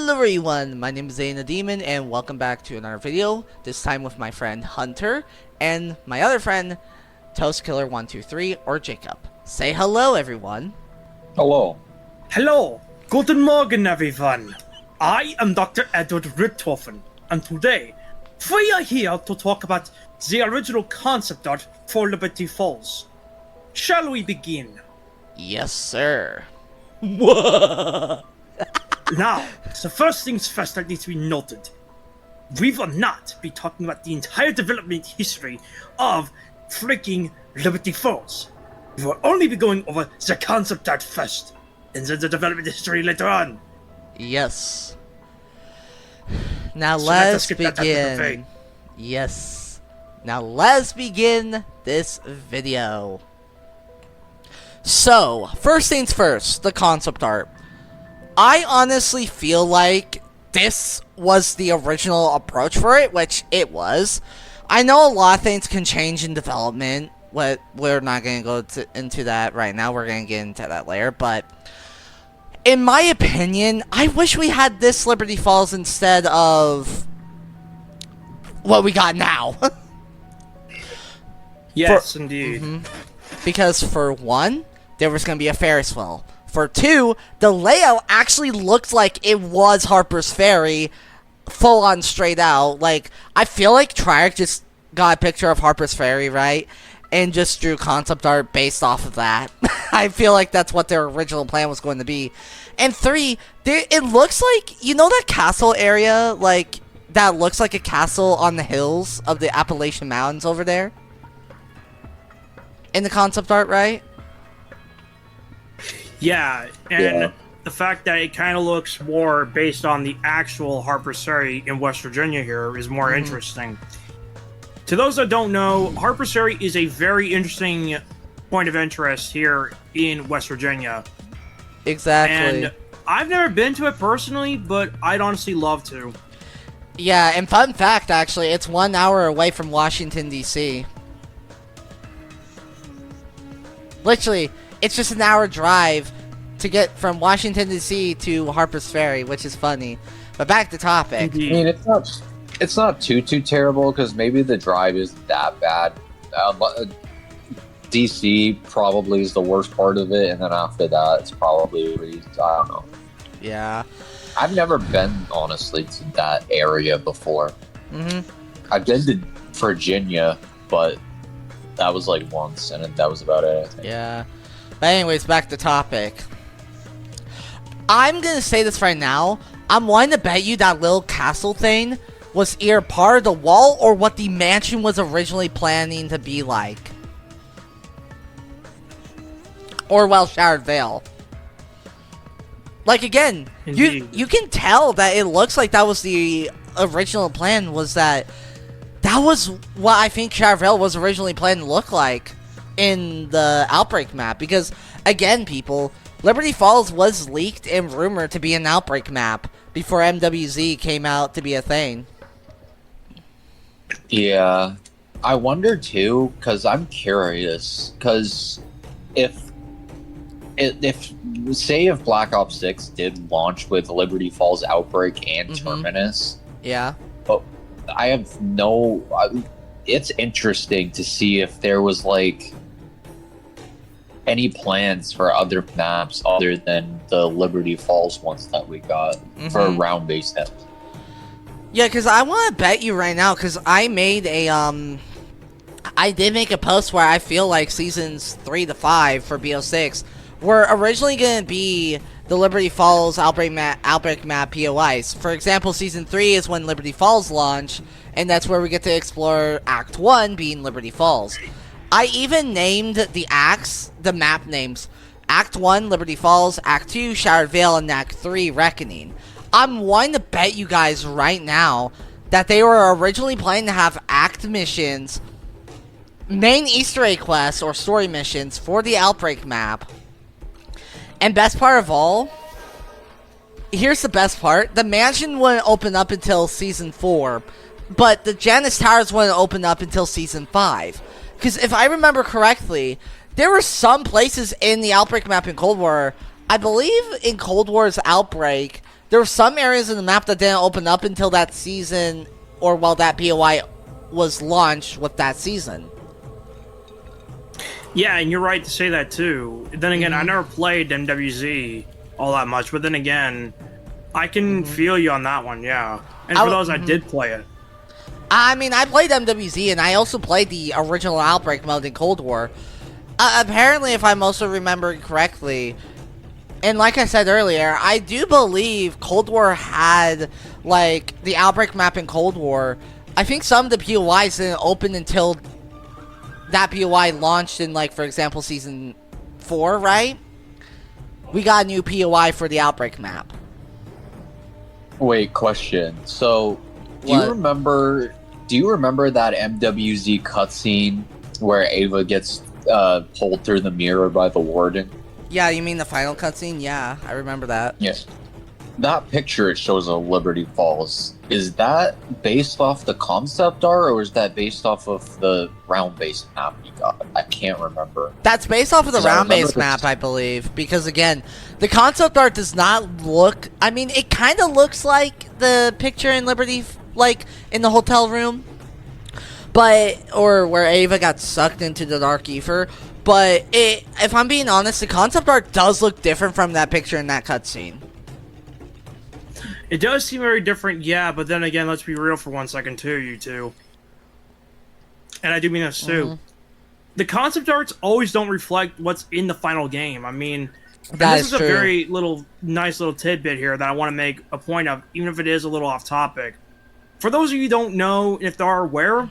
Hello everyone, my name is Aidan and welcome back to another video, this time with my friend Hunter and my other friend ToastKiller123 or Jacob. Say hello everyone. Hello. Hello, guten Morgen everyone. I am Dr. Edward Richthofen, and today we are here to talk about the original concept art for Liberty Falls. Shall we begin? Yes sir. Now, the first things first that needs to be noted. We will not be talking about the entire development history of freaking Liberty Falls. We will only be going over the concept art first, and then the development history later on. Yes. Now So let's get that out of the way. begin. Yes. Now let's begin this video. So, first things first, the concept art. I honestly feel like this was the original approach for it, which it was. I know a lot of things can change in development. We're not going to go into that right now. We're going to get into that later. But in my opinion, I wish we had this Liberty Falls instead of what we got now. Yes, indeed. Because for one, there was going to be a Ferris wheel. For two, the layout actually looked like it was Harper's Ferry, full on straight out. Like, I feel like Triarch just got a picture of Harper's Ferry, right? And just drew concept art based off of that. I feel like that's what their original plan was going to be. And three, it looks like, you know that castle area, like, that looks like a castle on the hills of the Appalachian Mountains over there? In the concept art, right? Yeah, and the fact that it kind of looks more based on the actual Harper's Ferry in West Virginia here is more interesting. To those that don't know, Harper's Ferry is a very interesting point of interest here in West Virginia. Exactly. And I've never been to it personally, but I'd honestly love to. Yeah, and fun fact, actually, it's 1 hour away from Washington, D.C. Literally, it's just an hour drive to get from Washington, D.C. to Harper's Ferry, which is funny. But back to topic. I mean, it's not too terrible because maybe the drive isn't that bad. DC probably is the worst part of it, and then after that, it's probably I don't know. Yeah. I've never been honestly to that area before. I've been to Virginia, but that was like once, and that was about it. I think. Yeah. But anyways, back to topic. I'm gonna say this right now. I'm willing to bet you that little castle thing was either part of the wall or what the mansion was originally planning to be like. Or well, Showered Vale. Like again, you can tell that it looks like that was the original plan. Was that was what I think Showered Vale was originally planned to look like in the Outbreak map. Because again, people, Liberty Falls was leaked and rumored to be an Outbreak map before MWZ came out to be a thing. Yeah, I wonder too, because I'm curious, because if say if Black Ops 6 did launch with Liberty Falls Outbreak and Terminus, Yeah. I have no. It's interesting to see if there was like any plans for other maps other than the Liberty Falls ones that we got for round-based maps. Yeah, because I want to bet you right now, because I made a, I did make a post where I feel like seasons 3 to 5 for BO6 were originally going to be the Liberty Falls Outbreak map POIs. For example, season 3 is when Liberty Falls launch, and that's where we get to explore Act 1 being Liberty Falls. I even named the acts, the map names. Act 1, Liberty Falls, Act 2, Showered Vale, and Act 3, Reckoning. I'm wanting to bet you guys right now that they were originally planning to have act missions, main Easter egg quests, or story missions for the Outbreak map. And best part of all, here's the best part. The mansion wouldn't open up until Season 4, but the Janus Towers wouldn't open up until Season 5. Because if I remember correctly, there were some places in the Outbreak map in Cold War I believe in Cold War's Outbreak, there were some areas in the map that didn't open up until that season, or while that POI was launched with that season. Yeah, and you're right to say that too. Then again, I never played MWZ all that much, but then again, I can feel you on that one, yeah. And for those, I did play it. I mean, I played MWZ, and I also played the original Outbreak mode in Cold War. Apparently, if I'm also remembering correctly, and like I said earlier, I do believe Cold War had, like, the Outbreak map in Cold War. I think some of the POIs didn't open until that POI launched in, like, for example, Season 4, right? We got a new POI for the Outbreak map. Wait, question. So, do you remember that MWZ cutscene where Ava gets pulled through the mirror by the warden? Yeah, you mean the final cutscene? Yeah, I remember that. Yes. That picture it shows of Liberty Falls, is that based off the concept art, or is that based off of the round-based map you got? I can't remember. That's based off of the round-based map, I believe. Because, again, the concept art does not look... I mean, it kind of looks like the picture in Liberty, like, in the hotel room. But... Or where Ava got sucked into the Dark Ether. But, if I'm being honest, the concept art does look different from that picture in that cutscene. It does seem very different, yeah, but then again, let's be real for 1 second, too, you two. And I do mean this, too. The concept arts always don't reflect what's in the final game. I mean, this is a very nice little tidbit here that I want to make a point of, even if it is a little off topic. For those of you who don't know, if they are aware,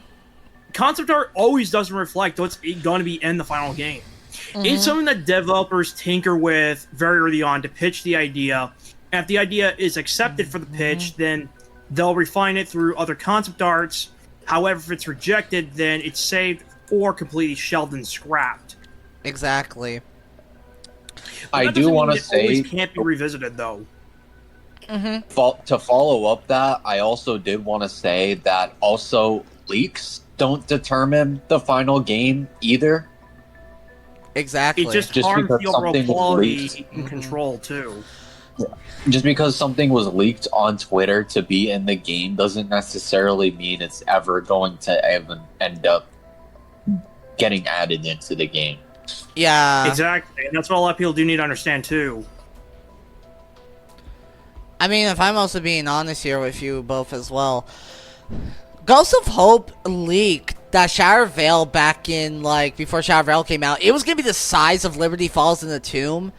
concept art always doesn't reflect what's going to be in the final game. It's something that developers tinker with very early on to pitch the idea. And if the idea is accepted for the pitch, then they'll refine it through other concept arts. However, if it's rejected, then it's saved or completely shelved and scrapped. Exactly. I do want to say... Always can't be revisited, though. To follow up that, I also did want to say that also leaks don't determine the final game either. Exactly. It just harms the overall quality and control, too. Just because something was leaked on Twitter to be in the game doesn't necessarily mean it's ever going to even end up getting added into the game. Yeah. Exactly, and that's what a lot of people do need to understand, too. I mean, if I'm also being honest here with you both as well, Ghost of Hope leaked that Shadow Vale back in, like, before Shadow Vale came out, it was going to be the size of Liberty Falls in the Tomb,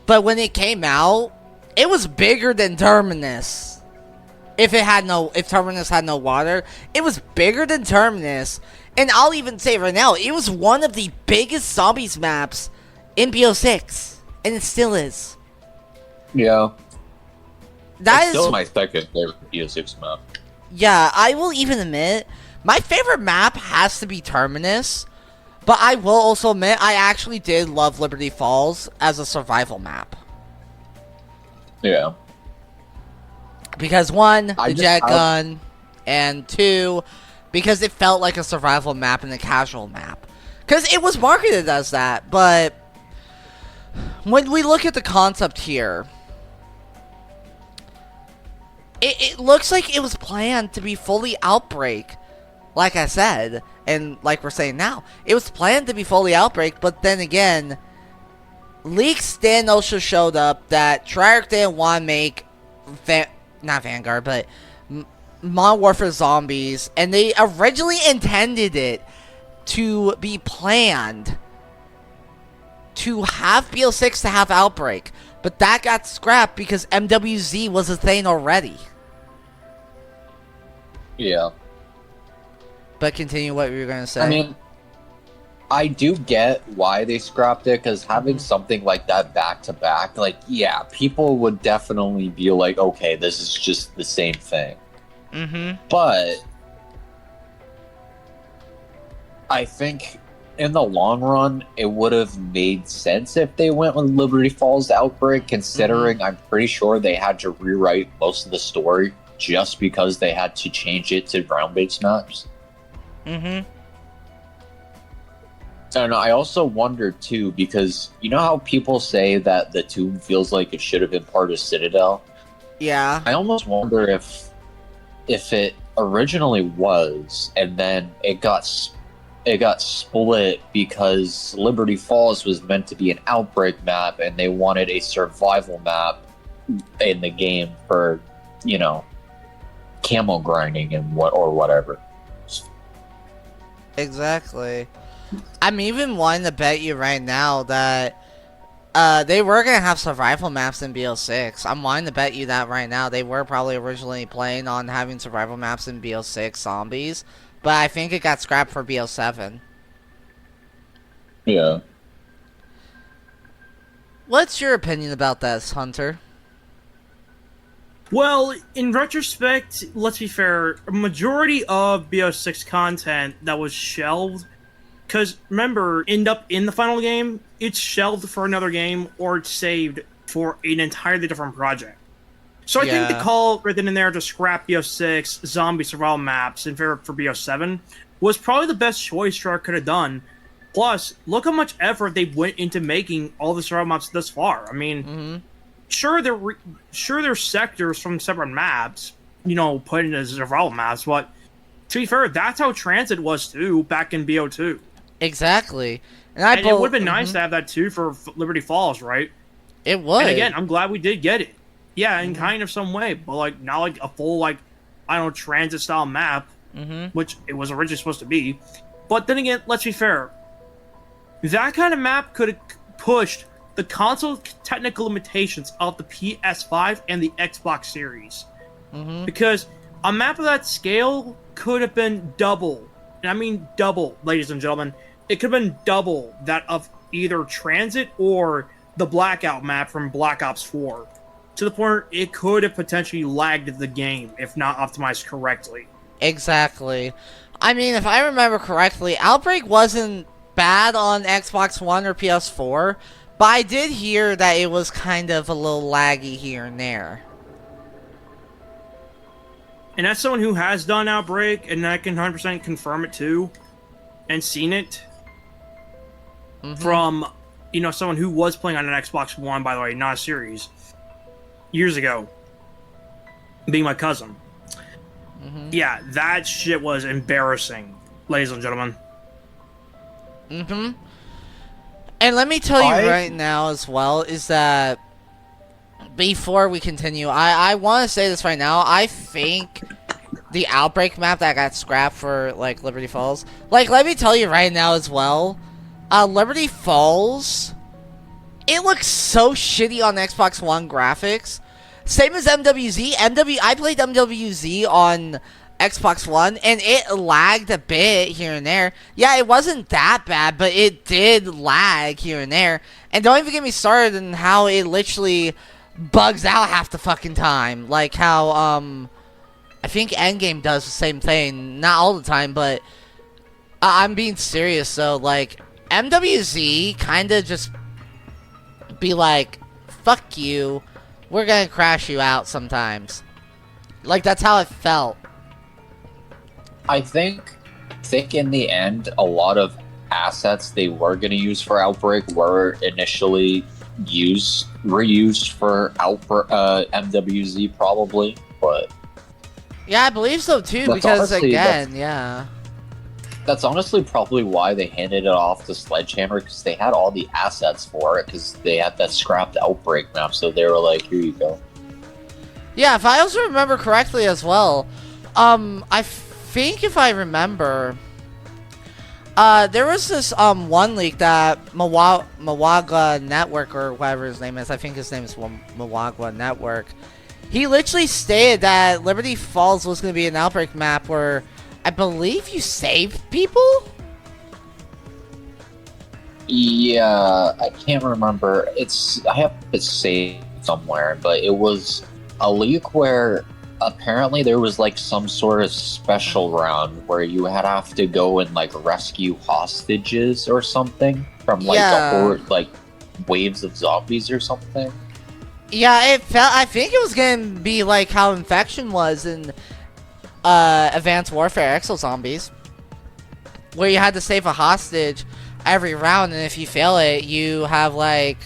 but when it came out, it was bigger than Terminus. If Terminus had no water, it was bigger than Terminus. And I'll even say right now, it was one of the biggest zombies maps in BO6. And it still is. Yeah. That's still my second favorite BO6 map. Yeah, I will even admit, my favorite map has to be Terminus. But I will also admit, I actually did love Liberty Falls as a survival map. Yeah. Because one, the jet gun, and two, because it felt like a survival map and a casual map. Because it was marketed as that, but when we look at the concept here, it looks like it was planned to be fully Outbreak. Like I said, and like we're saying now, it was planned to be fully Outbreak, but then again, leaks then also showed up that Treyarch didn't want to make not Vanguard, but Modern Warfare Zombies, and they originally intended it to be planned to have BO6 to have Outbreak, but that got scrapped because MWZ was a thing already. Yeah. But continue what you were going to say. I mean, I do get why they scrapped it, because having something like that back-to-back, like, yeah, people would definitely be like, okay, this is just the same thing. But I think in the long run, it would have made sense if they went with Liberty Falls Outbreak, considering I'm pretty sure they had to rewrite most of the story just because they had to change it to round-based maps. And I also wonder too, because you know how people say that the tomb feels like it should have been part of Citadel? Yeah. I almost wonder if it originally was, and then it got split because Liberty Falls was meant to be an Outbreak map, and they wanted a survival map in the game for, you know, camo grinding and whatever. Exactly. I'm even wanting to bet you right now that they were gonna have survival maps in BO6. I'm wanting to bet you that right now. They were probably originally planning on having survival maps in BO6 zombies, but I think it got scrapped for BO7. Yeah. What's your opinion about this, Hunter? Well, in retrospect, let's be fair, a majority of BO6 content that was shelved, because remember, end up in the final game, it's shelved for another game or it's saved for an entirely different project. So I think the call right then and there to scrap BO6 zombie survival maps in favor for BO7 was probably the best choice Shark could have done. Plus, look how much effort they went into making all the survival maps thus far. I mean, sure there's sectors from separate maps, you know, put into survival maps, but to be fair, that's how Transit was too back in BO2. Exactly. And it would have been nice to have that too for Liberty Falls, right? It would. And again, I'm glad we did get it. Yeah, in kind of some way, but like not like a full like I don't know transit style map, which it was originally supposed to be. But then again, let's be fair. That kind of map could have pushed the console technical limitations of the PS5 and the Xbox Series, because a map of that scale could have been double, and I mean double, ladies and gentlemen. It could have been double that of either Transit or the Blackout map from Black Ops 4. To the point it could have potentially lagged the game if not optimized correctly. Exactly. I mean, if I remember correctly, Outbreak wasn't bad on Xbox One or PS4, but I did hear that it was kind of a little laggy here and there. And as someone who has done Outbreak, and I can 100% confirm it too, and seen it from, you know, someone who was playing on an Xbox One, by the way, not a series, years ago, being my cousin. Yeah, that shit was embarrassing, ladies and gentlemen. And let me tell you right now as well, is that before we continue, I want to say this right now. I think the Outbreak map that got scrapped for, like, Liberty Falls, like, let me tell you right now as well, Liberty Falls, it looks so shitty on Xbox One graphics. Same as MWZ. I played MWZ on Xbox One, and it lagged a bit here and there. Yeah, it wasn't that bad, but it did lag here and there. And don't even get me started on how it literally bugs out half the fucking time. Like how, I think Endgame does the same thing. Not all the time, but I'm being serious, though. Like, MWZ kind of just be like, fuck you, we're gonna crash you out sometimes. Like, that's how it felt. I think in the end, a lot of assets they were going to use for Outbreak were initially reused for MWZ probably, but yeah, I believe so too, because honestly, again, yeah. That's honestly probably why they handed it off to Sledgehammer, because they had all the assets for it, because they had that scrapped Outbreak map, so they were like, here you go. Yeah, if I also remember correctly as well, I think if I remember, there was this one leak that Mawagwa Network, or whatever his name is, I think his name is Mawagwa Network, he literally stated that Liberty Falls was going to be an Outbreak map where I believe you saved people? Yeah, I can't remember. I have it saved somewhere, but it was a leak where apparently there was like some sort of special round where you had have to go and like rescue hostages or something from like like waves of zombies or something. Yeah, I think it was gonna be like how Infection was in Advanced Warfare Exo Zombies, where you had to save a hostage. every round, and if you fail it, you have like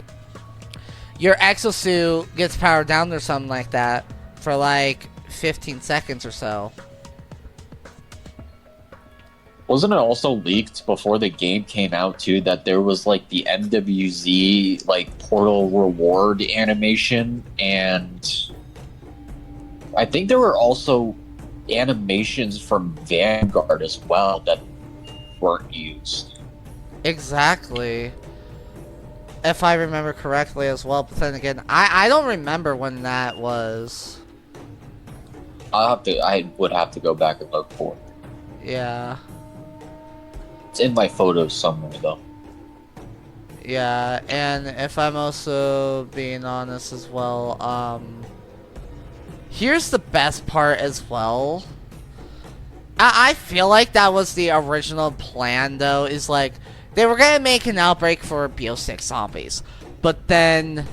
your exosuit gets powered down or something like that for like 15 seconds or so. Wasn't it also leaked before the game came out too that there was like the MWZ like portal reward animation, and I think there were also animations from Vanguard as well that weren't used. Exactly. If I remember correctly as well, but then again, I don't remember when that was. I would have to go back and look for it. Yeah. It's in my photos somewhere though. Yeah, and if I'm also being honest as well, here's the best part as well. I feel like that was the original plan though, is like, they were gonna make an Outbreak for BO6 zombies, but then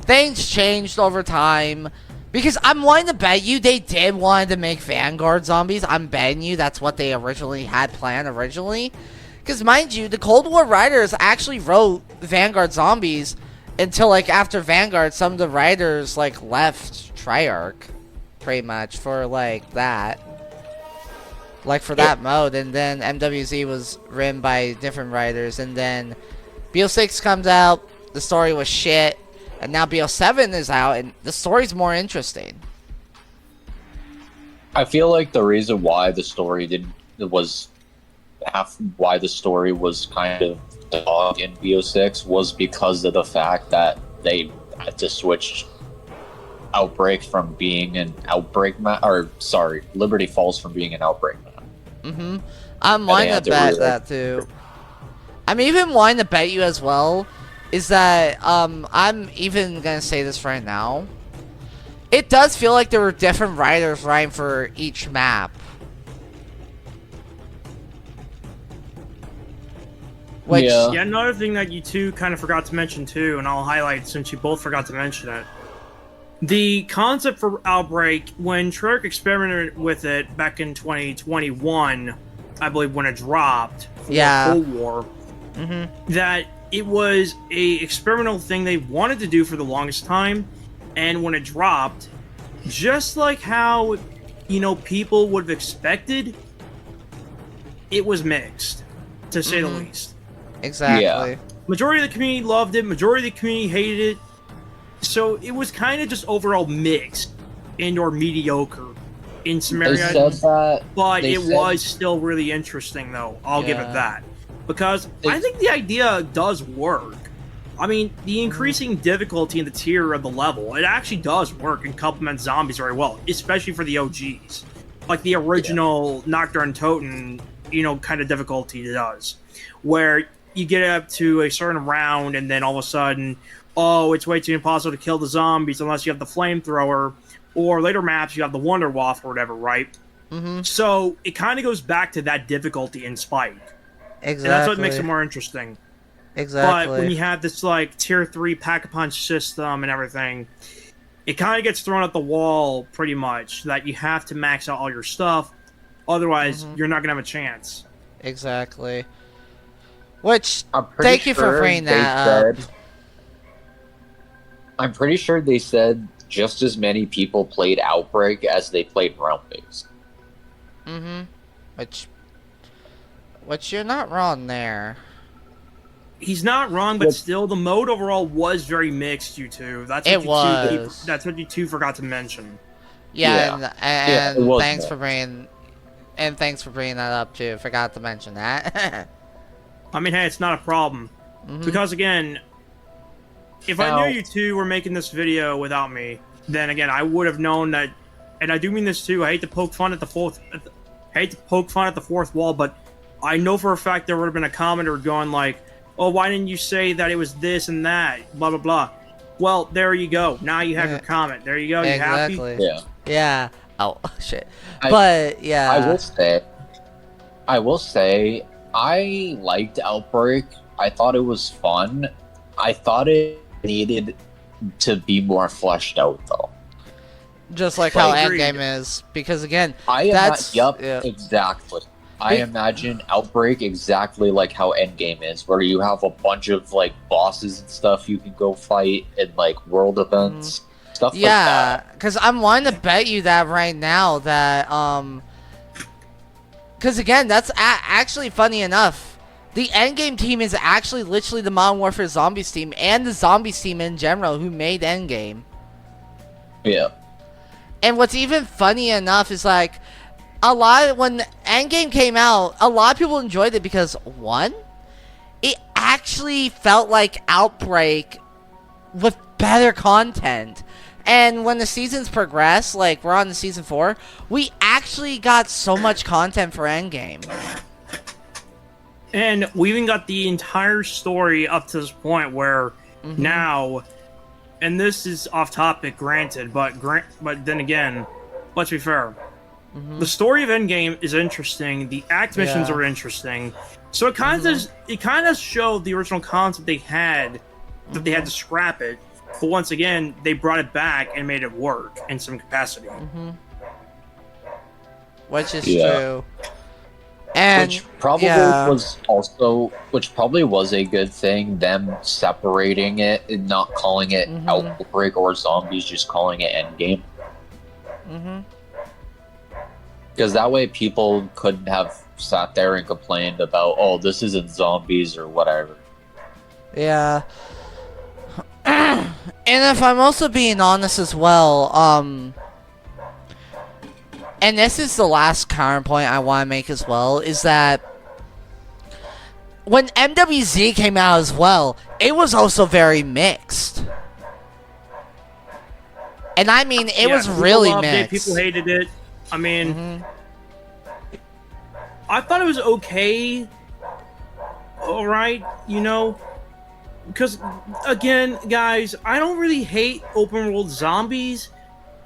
things changed over time, because I'm willing to bet you they did want to make Vanguard zombies. I'm betting you that's what they originally had planned originally. Because mind you, the Cold War writers actually wrote Vanguard zombies until like after Vanguard, some of the writers like left Treyarch, pretty much, for like that. Like for that mode, and then MWZ was written by different writers, and then BO6 comes out, the story was shit, and now BO7 is out, and the story's more interesting. I feel like the reason why the story why the story was kind of dog in BO6 was because of the fact that they had to switch Outbreak from being an Outbreak map, or sorry, Liberty Falls from being an Outbreak map. I'm willing to bet that too. I'm even willing to bet you as well, is that, I'm even gonna say this right now. It does feel like there were different writers writing for each map. Which, Yeah. Yeah, another thing that you two kind of forgot to mention too, and I'll highlight since you both forgot to mention it. The concept for Outbreak, when Treyarch experimented with it back in 2021, I believe when it dropped for Cold War, that it was a experimental thing they wanted to do for the longest time, and when it dropped, just like how, you know, people would have expected, it was mixed, to say the least. exactly. Yeah. Majority of the community loved it, majority of the community hated it. So it was kind of just overall mixed and or mediocre in some They areas. said that, But they it said- was still really interesting, though. I'll give Yeah. it that. Because They- I think the idea does work. I mean, the increasing difficulty in the tier of the level, it actually does work and complements zombies very well, especially for the OGs. Like the original Nocturne Totem, you know, kind of difficulty it does. Where you get up to a certain round and then all of a sudden, oh, it's way too impossible to kill the zombies unless you have the flamethrower, or later maps you have the Wonder Waff or whatever, right? So it kind of goes back to that difficulty in Spike. Exactly. And that's what makes it more interesting. Exactly. But when you have this like tier 3 pack-a-punch system and everything, it kind of gets thrown at the wall pretty much, that you have to max out all your stuff, otherwise you're not going to have a chance. Exactly. Which, I'm pretty thank you for sure bringing they that up. said- I'm pretty sure they said just as many people played Outbreak as they played Realm Base. Which you're not wrong there. He's not wrong, but still, the mode overall was very mixed, you two. That's what It was. That's what you two forgot to mention. Yeah, Yeah. and it was thanks that. for bringing that up too. Forgot to mention that. I mean, hey, it's not a problem. Because, again, if I Now- knew you two were making this video without me, then, again, I would have known that, and I do mean this too, I hate to poke fun at the fourth wall, but I know for a fact there would have been a commenter going like, oh, why didn't you say that it was this and that, blah, blah, blah. Well, there you go. Now you have your comment. There you go. You happy? Exactly. Yeah. Yeah. Oh shit. I- But yeah. I will say, I liked Outbreak. I thought it was fun. I thought it needed to be more fleshed out, though. Just like how Agreed. Endgame is, because again, I am that's not. Yup. yeah. Exactly. I imagine Outbreak exactly like how Endgame is, where you have a bunch of like bosses and stuff you can go fight and like world events, stuff like Yeah, that. because I'm wanting to bet you that right now that because again, that's actually funny enough. The Endgame team is actually literally the Modern Warfare Zombies team and the Zombies team in general who made Endgame. Yeah. And what's even funny enough is like when Endgame came out, a lot of people enjoyed it because one, it actually felt like Outbreak with better content. And when the seasons progress, like we're on the season 4, we actually got so much content for Endgame. And we even got the entire story up to this point where now, and this is off topic, granted, but then again, let's be fair. The story of Endgame is interesting. The act missions are interesting. So it kind of showed the original concept they had, that they had to scrap it. But once again, they brought it back and made it work in some capacity. Which is true. And which probably was a good thing, them separating it and not calling it Outbreak or Zombies, just calling it Endgame. Because that way people couldn't have sat there and complained about, oh, this isn't Zombies or whatever. Yeah. And if I'm also being honest as well, and this is the last counterpoint I want to make as well, is that when MWZ came out as well, it was also very mixed. And I mean, it was really mixed. People hated it. I mean, I thought it was okay. Alright, you know. Because, again, guys, I don't really hate open world zombies.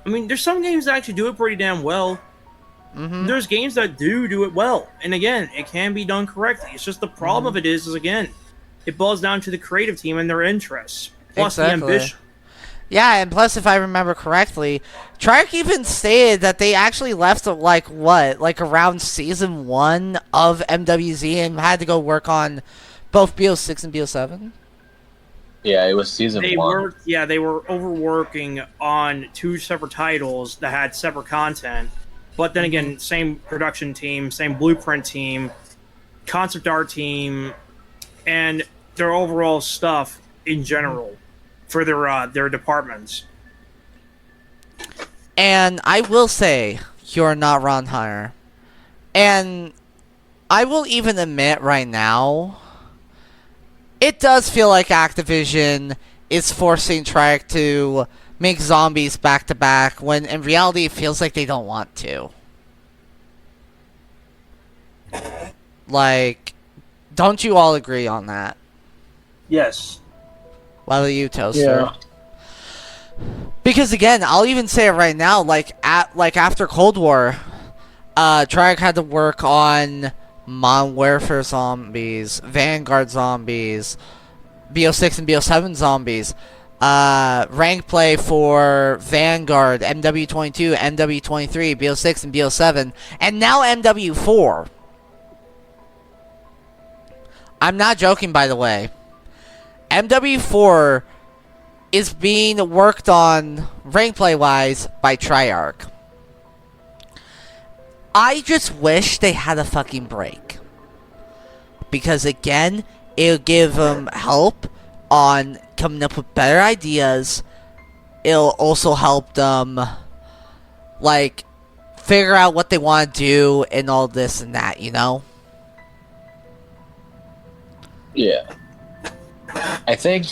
I mean, there's some games that actually do it pretty damn well. There's games that do it well. And again, it can be done correctly. It's just the problem of it is again, it boils down to the creative team and their interests. Plus the ambition. Yeah, and plus, if I remember correctly, Treyarch even stated that they actually left, like around Season 1 of MWZ and had to go work on both BO6 and BO7? Yeah, it was Season 1. They were overworking on 2 separate titles that had separate content. But then again, same production team, same blueprint team, concept art team, and their overall stuff in general for their departments. And I will say, you're not Ron Hunter. And I will even admit right now, it does feel like Activision is forcing Treyarch to make zombies back to back when in reality it feels like they don't want to. Like, don't you all agree on that? Yes. What about you, Toaster? Yeah. Because again, I'll even say it right now, after Cold War, Treyarch had to work on Modern Warfare zombies, Vanguard zombies, BO6 and BO7 zombies, rank play for Vanguard, MW22, MW23, BO6 and BO7, and now MW4. I'm not joking, by the way. MW4 is being worked on rank play wise by Treyarch. I just wish they had a fucking break. Because again, it'll give them help on coming up with better ideas. It'll also help them, like, figure out what they want to do and all this and that, you know? Yeah. I think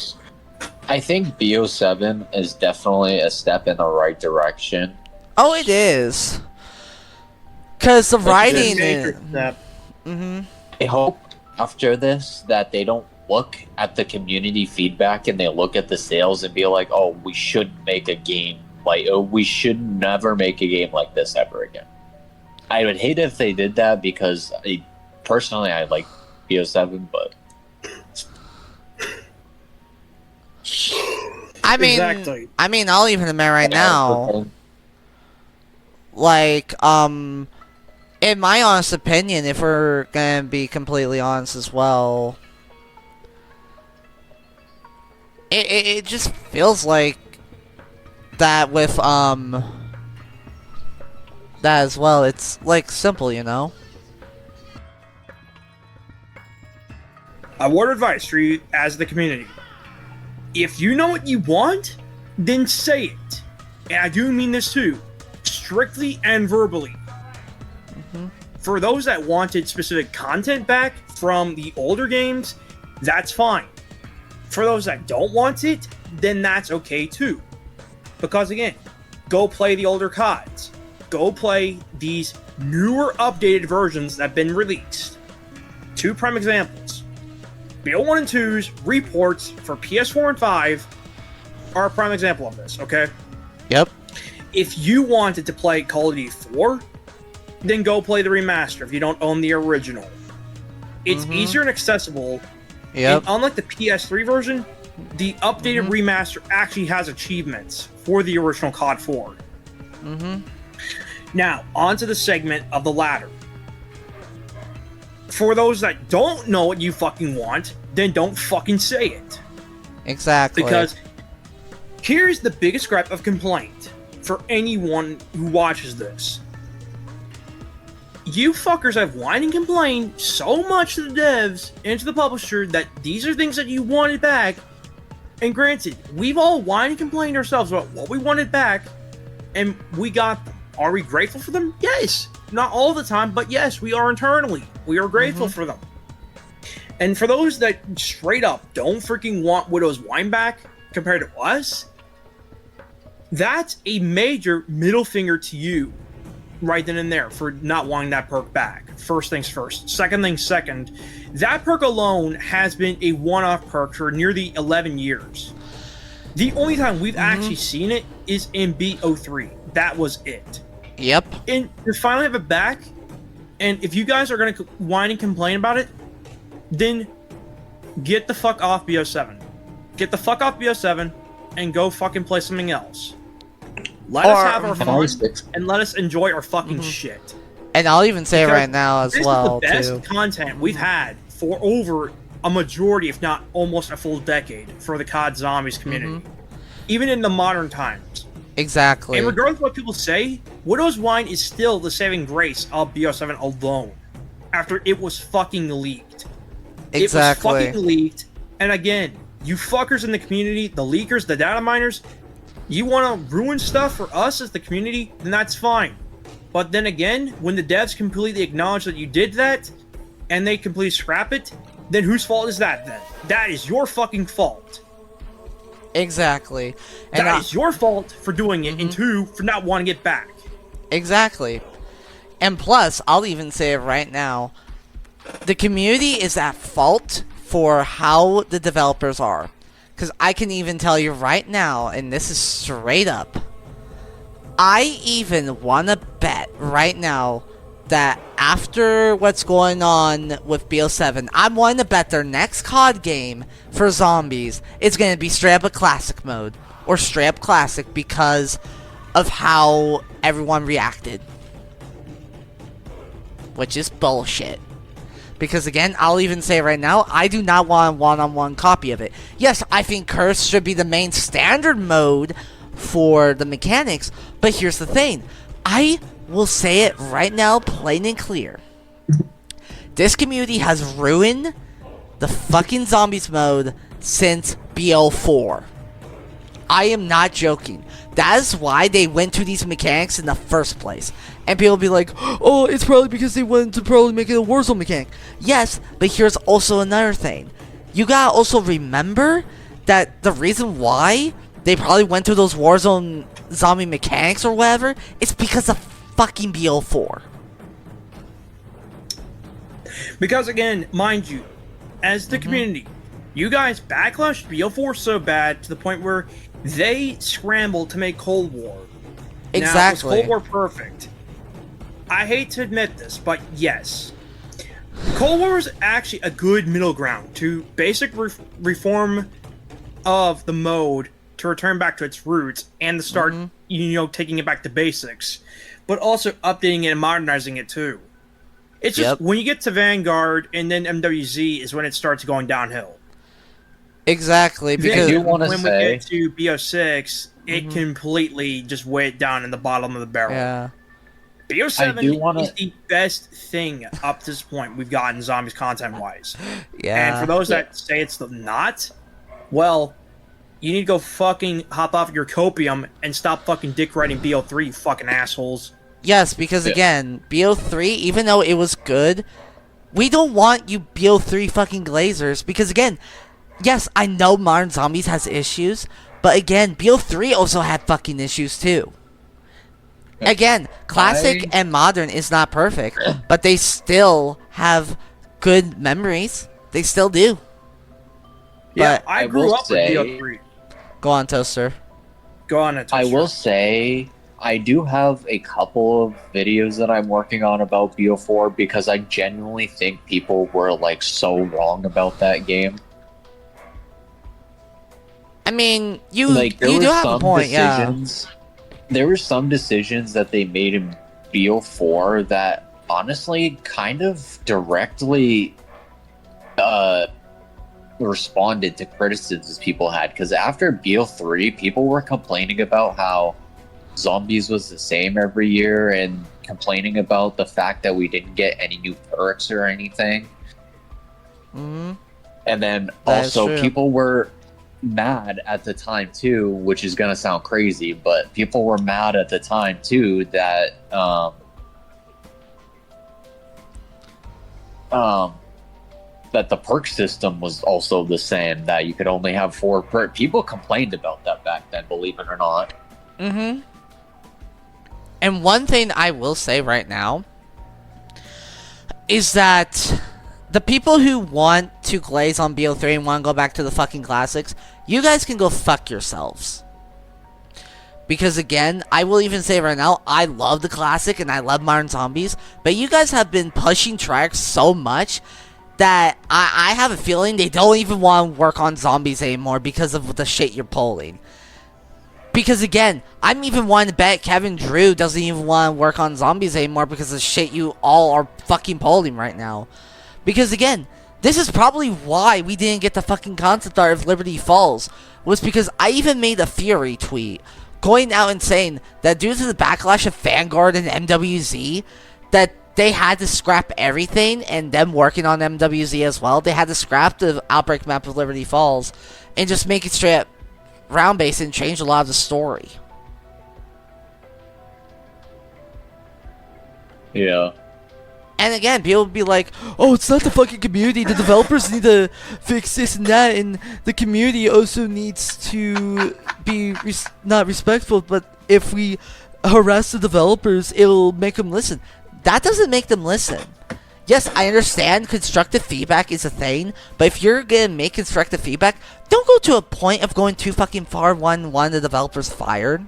BO7 is definitely a step in the right direction. Oh, it is. Because the writing is... I hope after this that they don't look at the community feedback and they look at the sales and be like, oh, we shouldn't make a game we should never make a game like this ever again. I would hate if they did that because personally I like BO7, but I mean, exactly. I mean, I'll even admit right now, like, in in my honest opinion, if we're gonna be completely honest as well, it just feels like that with that as well. It's like simple, you know. A word of advice for you as the community. If you know what you want, then say it. And I do mean this too, strictly and verbally. For those that wanted specific content back from the older games, that's fine. For those that don't want it, then that's okay too. Because again, go play the older CODs. Go play these newer updated versions that have been released. Two prime examples. BO1 and 2's reports for PS4 and 5 are a prime example of this, okay? Yep. If you wanted to play Call of Duty 4, then go play the remaster if you don't own the original. It's easier and accessible. Yep. And unlike the PS3 version, the updated remaster actually has achievements for the original COD 4. Now, onto the segment of the latter. For those that don't know what you fucking want, then don't fucking say it. Exactly. Because here's the biggest gripe of complaint for anyone who watches this. You fuckers have whined and complained so much to the devs and to the publisher that these are things that you wanted back. And granted, we've all whined and complained ourselves about what we wanted back, and we got them. Are we grateful for them? Yes. Not all the time, but yes, we are internally. We are grateful for them. And for those that straight up don't freaking want Widow's Wine back compared to us, that's a major middle finger to you right then and there for not wanting that perk back. First things first. Second things second, that perk alone has been a one-off perk for nearly 11 years. The only time we've actually seen it is in BO3. That was it. Yep. And to finally have it back, and if you guys are going to whine and complain about it, then get the fuck off BO7. Get the fuck off BO7 and go fucking play something else. Let us have our fun and let us enjoy our fucking shit. And I'll even say right now as well, this is the best content we've had for over a majority, if not almost a full decade, for the COD Zombies community. Even in the modern times. Exactly. And regardless of what people say, Widow's Wine is still the saving grace of BO7 alone. After it was fucking leaked. Exactly. It was fucking leaked. And again, you fuckers in the community, the leakers, the data miners, you want to ruin stuff for us as the community, then that's fine. But then again, when the devs completely acknowledge that you did that, and they completely scrap it, then whose fault is that then? That is your fucking fault. Exactly. And that is your fault for doing it, and two, for not wanting it back. Exactly. And plus, I'll even say it right now, the community is at fault for how the developers are. Because I can even tell you right now, and this is straight up, I even want to bet right now that after what's going on with BO7, I'm wanting to bet their next COD game for zombies is going to be straight up a classic mode. Or straight up classic because of how everyone reacted. Which is bullshit. Because again, I'll even say right now, I do not want a one-on-one copy of it. Yes, I think Curse should be the main standard mode for the mechanics, but here's the thing. I will say it right now, plain and clear. This community has ruined the fucking zombies mode since BO4. I am not joking. That is why they went to these mechanics in the first place. And people will be like, oh, it's probably because they wanted to probably make it a Warzone mechanic. Yes, but here's also another thing. You gotta also remember that the reason why they probably went to those Warzone zombie mechanics or whatever is because of fucking BO4. Because again, mind you, as the community, you guys backlashed BO4 so bad to the point where they scrambled to make Cold War. Exactly. Now, was Cold War perfect? I hate to admit this, but yes. Cold War is actually a good middle ground to basic reform of the mode to return back to its roots and to start, taking it back to basics, but also updating it and modernizing it too. It's just when you get to Vanguard and then MWZ is when it starts going downhill. Exactly, because when we get to BO6, it completely just weighed down in the bottom of the barrel. Yeah. BO7 is the best thing up to this point we've gotten zombies content-wise. Yeah. And for those that say it's not, well, you need to go fucking hop off your copium and stop fucking dick riding BO3, you fucking assholes. Yes, because again, BO3, even though it was good, we don't want you BO3 fucking glazers, because again, yes, I know Modern Zombies has issues, but again, BO3 also had fucking issues too. Again, classic and modern is not perfect, but they still have good memories. They still do. Yeah, but I grew up with BO3. Go on, Toaster. Go on, Toaster. I will say, I do have a couple of videos that I'm working on about BO4 because I genuinely think people were like so wrong about that game. I mean, you do have a point, yeah. There were some decisions that they made in BO4 that honestly kind of directly responded to criticisms people had. Because after BO3, people were complaining about how Zombies was the same every year and complaining about the fact that we didn't get any new perks or anything. Mm-hmm. And then also people were mad at the time too, which is gonna sound crazy, but people were mad at the time too that that the perk system was also the same, that you could only have 4 perk. People complained about that back then, believe it or not. Mm-hmm. And one thing I will say right now is that the people who want to glaze on BO3 and want to go back to the fucking classics, you guys can go fuck yourselves. Because again, I will even say right now, I love the classic and I love Modern Zombies, but you guys have been pushing Triarch so much that I have a feeling they don't even want to work on Zombies anymore because of the shit you're pulling. Because again, I'm even wanting to bet Kevin Drew doesn't even want to work on Zombies anymore because of the shit you all are fucking pulling right now. Because again, this is probably why we didn't get the fucking concept art of Liberty Falls, was because I even made a Fury tweet going out and saying that due to the backlash of Vanguard and MWZ, that they had to scrap everything, and them working on MWZ as well, they had to scrap the Outbreak map of Liberty Falls and just make it straight up round base and change a lot of the story. Yeah. And again, people would be like, oh, it's not the fucking community. The developers need to fix this and that. And the community also needs to be not respectful. But if we harass the developers, it'll make them listen. That doesn't make them listen. Yes, I understand constructive feedback is a thing. But if you're going to make constructive feedback, don't go to a point of going too fucking far one of the developers fired.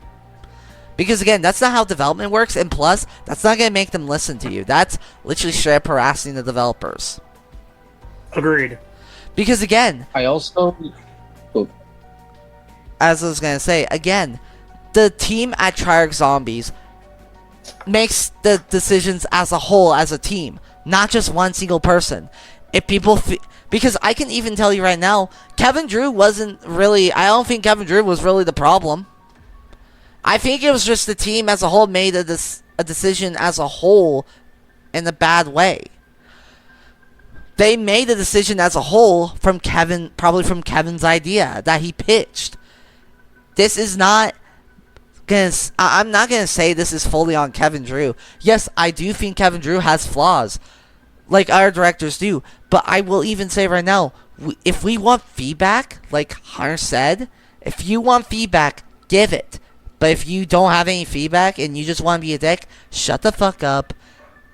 Because again, that's not how development works, and plus, that's not going to make them listen to you. That's literally straight up harassing the developers. Agreed. Because again, I also, as I was going to say, again, the team at Triarch Zombies makes the decisions as a whole, as a team, not just one single person. If people because I can even tell you right now, Kevin Drew wasn't really, I don't think Kevin Drew was really the problem. I think it was just the team as a whole made a decision as a whole in a bad way. They made a decision as a whole from Kevin, probably from Kevin's idea that he pitched. This is not gonna, I'm not gonna say this is fully on Kevin Drew. Yes, I do think Kevin Drew has flaws, like our directors do. But I will even say right now, if we want feedback, like Hunter said, if you want feedback, give it. But if you don't have any feedback and you just want to be a dick, shut the fuck up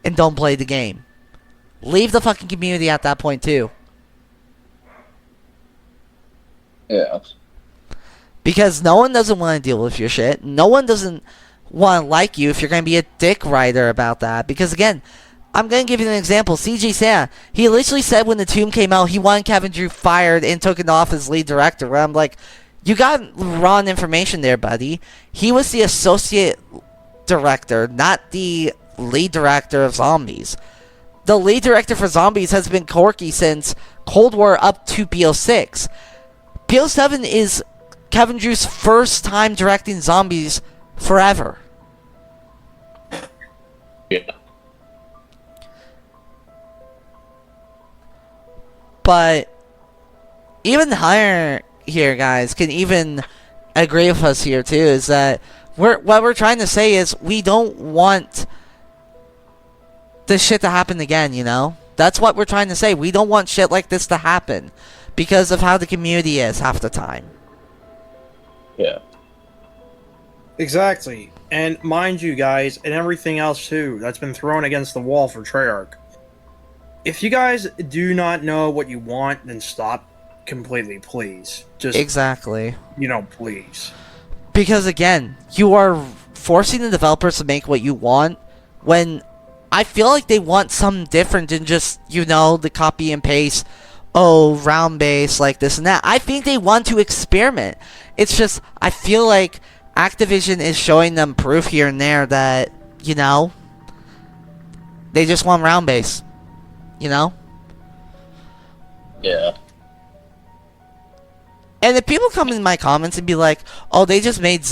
and don't play the game. Leave the fucking community at that point too. Yeah. Because no one doesn't want to deal with your shit. No one doesn't want to like you if you're going to be a dick rider about that. Because again, I'm going to give you an example. CJ Santa, he literally said when the Tomb came out, he wanted Kevin Drew fired and took it off as lead director. Where I'm like, you got wrong information there, buddy. He was the associate director, not the lead director of Zombies. the lead director for Zombies has been Corky since Cold War up to BO6. BO7 is Kevin Drew's first time directing Zombies forever. Yeah. But even higher here, guys, can even agree with us here too, is that what we're trying to say is we don't want this shit to happen again, you know? That's what we're trying to say. We don't want shit like this to happen because of how the community is half the time. Yeah. Exactly. And mind you, guys, and everything else too that's been thrown against the wall for Treyarch. If you guys do not know what you want, then stop completely, please. Just Exactly. Please. Because again, you are forcing the developers to make what you want when I feel like they want something different than just, the copy and paste, round base, like this and that. I think they want to experiment. It's just, I feel like Activision is showing them proof here and there that, they just want round base. Yeah. And if people come in my comments and be like, oh, they just made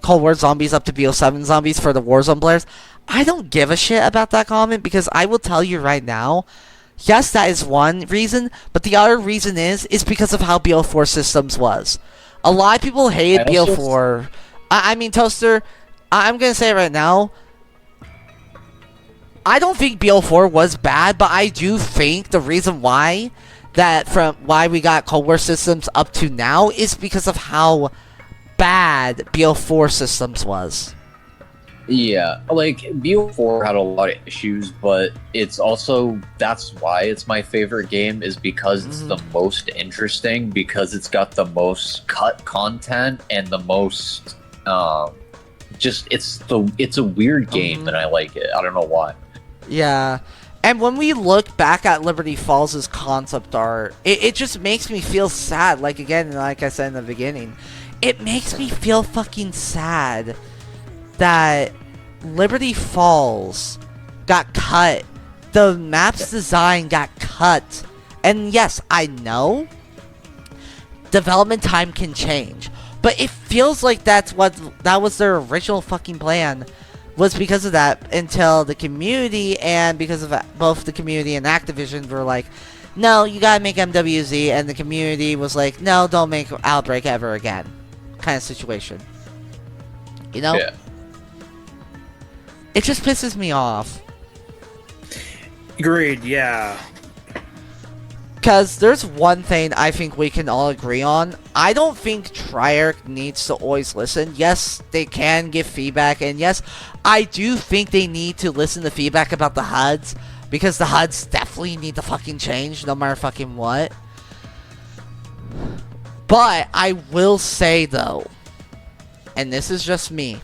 Cold War Zombies up to BO7 Zombies for the Warzone players, I don't give a shit about that comment because I will tell you right now, yes, that is one reason, but the other reason is because of how BO4 Systems was. A lot of people hated BO4. I mean, Toaster, I'm going to say it right now, I don't think BO4 was bad, but I do think the reason why we got Cold War Systems up to now is because of how bad BO4 Systems was. Yeah, like, BO4 had a lot of issues, but it's also, that's why it's my favorite game, is because it's the most interesting, because it's got the most cut content, and the most, it's a weird game, and I like it. I don't know why. Yeah, and when we look back at Liberty Falls' concept art, it just makes me feel sad. Like, again, like I said in the beginning, it makes me feel fucking sad that Liberty Falls got cut. The map's design got cut. And yes, I know development time can change, but it feels like that was their original fucking plan, was because of that, until the community, and because of both the community and Activision were like, no, you gotta make MWZ, and the community was like, no, don't make Outbreak ever again, kind of situation. Yeah. It just pisses me off. Agreed, yeah. Because there's one thing I think we can all agree on. I don't think Treyarch needs to always listen. Yes, they can give feedback, and yes, I do think they need to listen to feedback about the HUDs, because the HUDs definitely need to fucking change, no matter fucking what. But I will say, though, and this is just me,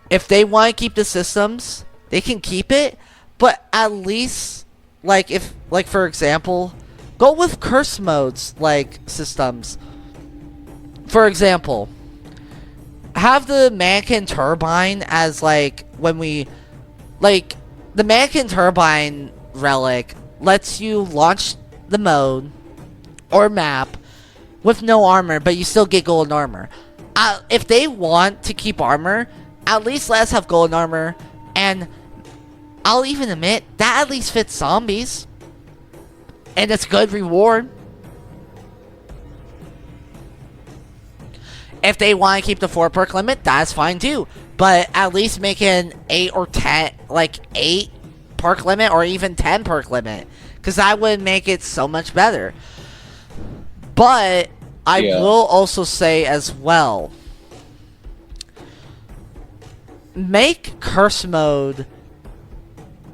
if they want to keep the systems, they can keep it, but at least, for example, go with curse modes, systems. For example, have the Mannequin Turbine as, the Mannequin Turbine relic lets you launch the mode or map with no armor, but you still get golden armor. If they want to keep armor, at least let us have golden armor, and I'll even admit, that at least fits zombies. And it's good reward. If they want to keep the 4 perk limit, that's fine too. But at least make an 8 or 10, 8 perk limit, or even 10 perk limit. Because that would make it so much better. But I will also say as well, make curse mode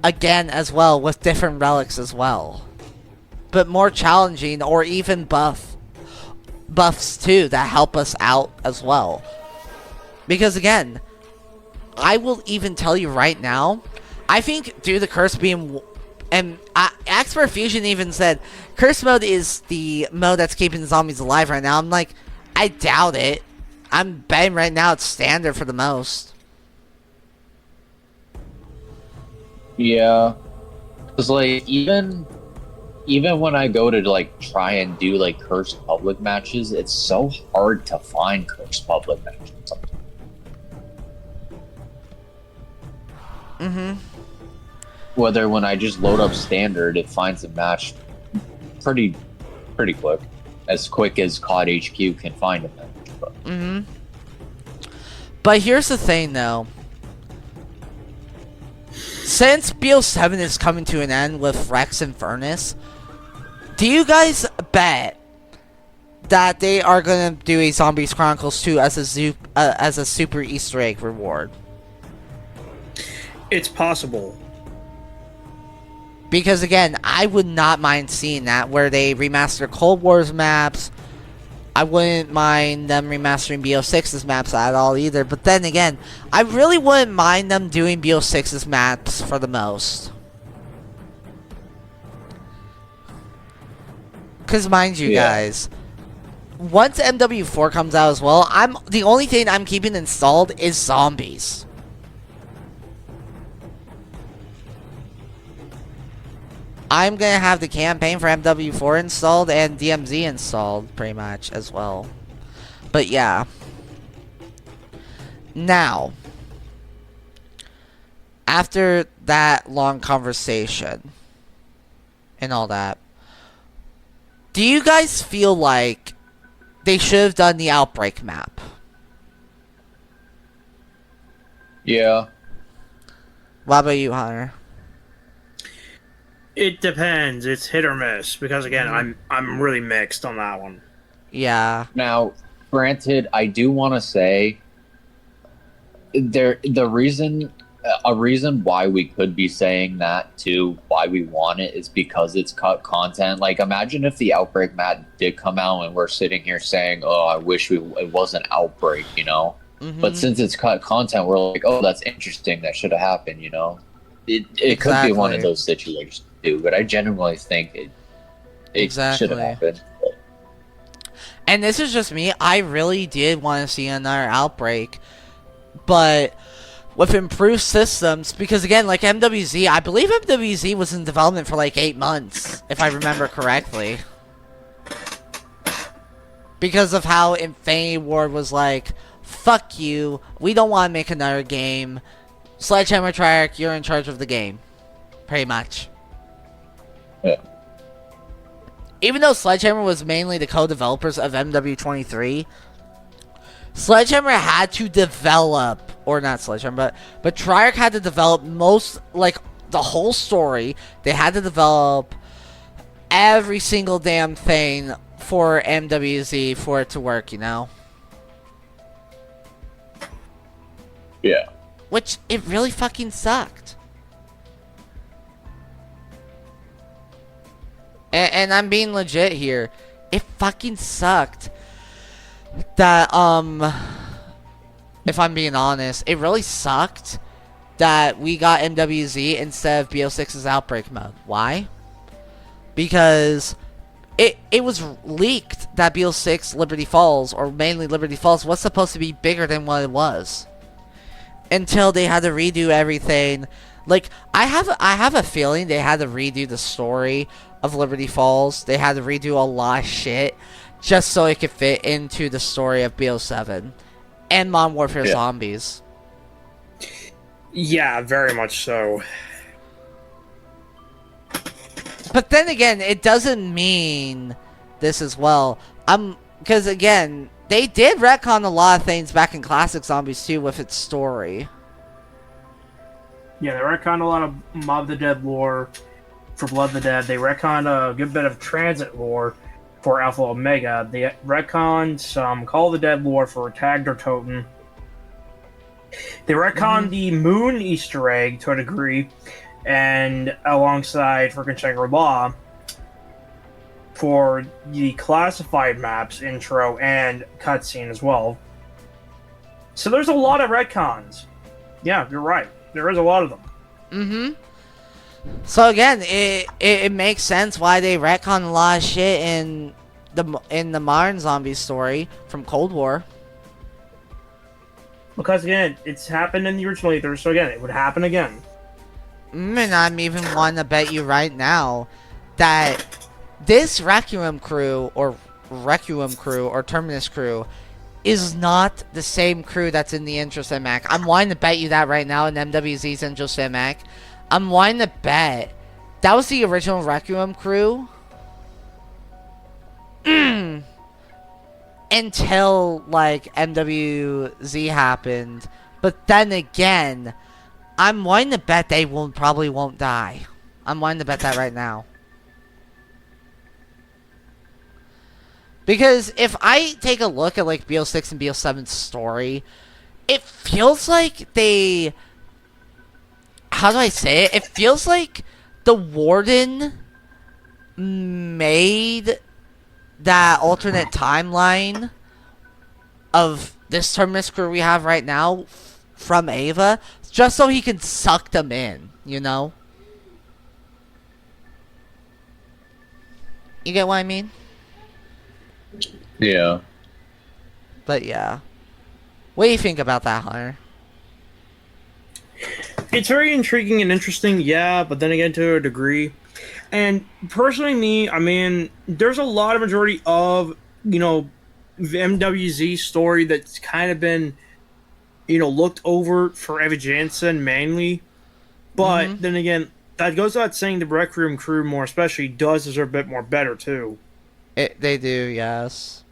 again as well, with different relics as well, but more challenging, or even buffs too that help us out as well. Because again, I will even tell you right now, I think due to the curse being, and Expert Fusion even said curse mode is the mode that's keeping the zombies alive right now. I'm like, I doubt it. I'm betting right now it's standard for the most. Yeah, It's like even when I go to like try and do like cursed public matches, it's so hard to find cursed public matches. Mm-hmm. Whether when I just load up standard, it finds a match pretty quick, as quick as COD HQ can find a match. But. Mm-hmm. But here's the thing, though. Since BO7 is coming to an end with Rex and Furnace, do you guys bet that they are gonna do a Zombies Chronicles 2 as a super Easter egg reward? It's possible. Because again, I would not mind seeing that, where they remaster Cold War's maps. I wouldn't mind them remastering BO6's maps at all either. But then again, I really wouldn't mind them doing BO6's maps for the most. Because mind you guys, once MW4 comes out as well, the only thing I'm keeping installed is Zombies. I'm gonna have the campaign for MW4 installed and DMZ installed pretty much as well. But yeah. Now, after that long conversation and all that, do you guys feel like they should have done the Outbreak map? Yeah. What about you, Hunter? It depends. It's hit or miss because again, I'm really mixed on that one. Yeah. Now, granted, I do want to say a reason why we could be saying that too, why we want it, is because it's cut content. Like, imagine if the Outbreak map did come out and we're sitting here saying, "Oh, I wish it wasn't Outbreak," you know. Mm-hmm. But since it's cut content, we're like, "Oh, that's interesting. That should have happened," you know. It Exactly. could be one of those situations too, but I genuinely think it Exactly. should have happened. And this is just me. I really did want to see another Outbreak, but with improved systems, because again, like MWZ, I believe MWZ was in development for like 8 months, if I remember correctly. Because of how Infinity Ward was like, fuck you, we don't want to make another game. Sledgehammer Treyarch, you're in charge of the game. Pretty much. Yeah. Even though Sledgehammer was mainly the co-developers of MW23, Sledgehammer had to develop, or not Sledgehammer, but Treyarch had to develop most, like, the whole story. They had to develop every single damn thing for MWZ for it to work, you know? Yeah. Which, it really fucking sucked. And I'm being legit here. It fucking sucked that, if I'm being honest, it really sucked that we got MWZ instead of BO6's Outbreak mode. Why? Because it was leaked that BO6 Liberty Falls, or mainly Liberty Falls, was supposed to be bigger than what it was. Until they had to redo everything. Like, I have a feeling they had to redo the story of Liberty Falls. They had to redo a lot of shit just so it could fit into the story of BO7 and Modern Warfare Zombies. Yeah, very much so. But then again, it doesn't mean this as well. Because again, they did retcon a lot of things back in Classic Zombies 2 with its story. Yeah, they retconned a lot of Mob of the Dead lore for Blood of the Dead. They retconned a good bit of Transit lore for Alpha Omega. They retconned some Call of the Dead lore for Tagged or Toten. They retconned the Moon Easter egg to a degree, and alongside freaking Shangri-La for the classified maps intro and cutscene as well. So there's a lot of retcons. Yeah, you're right. There is a lot of them. Mm-hmm. So again, it makes sense why they retcon a lot of shit in the modern zombie story from Cold War. Because again, it's happened in the original either, so again, it would happen again. And I'm even wanting to bet you right now that this Requiem crew or Terminus crew is not the same crew that's in the intro cinematic. I'm wanting to bet you that right now in MWZ's intro cinematic. I'm wanting to bet that was the original Requiem crew. Until, like, MWZ happened. But then again, I'm wanting to bet they probably won't die. I'm wanting to bet that right now. Because if I take a look at, like, BO6 and BO7's story, it feels like they... How do I say it? It feels like the Warden made that alternate timeline of this Terminus crew we have right now from Ava just so he can suck them in, you know? You get what I mean? Yeah. But yeah. What do you think about that, Hunter? It's very intriguing and interesting, yeah, but then again, to a degree. And personally, I mean, there's a lot of majority of, you know, the MWZ story that's kind of been, you know, looked over for Eva Jansen mainly. But then again, that goes without saying the Requiem crew more especially does deserve a bit more better, too. They do, yes.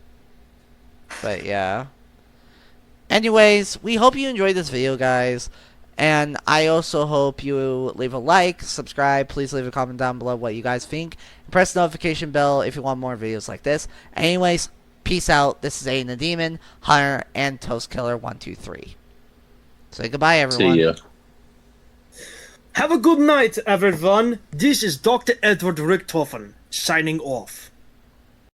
But yeah. Anyways, we hope you enjoyed this video, guys. And I also hope you leave a like, subscribe, please leave a comment down below what you guys think. And press the notification bell if you want more videos like this. Anyways, peace out. This is Aidan the Demon, Hunter, and Toastkiller123. Say goodbye, everyone. See ya. Have a good night, everyone. This is Dr. Edward Richtofen, signing off.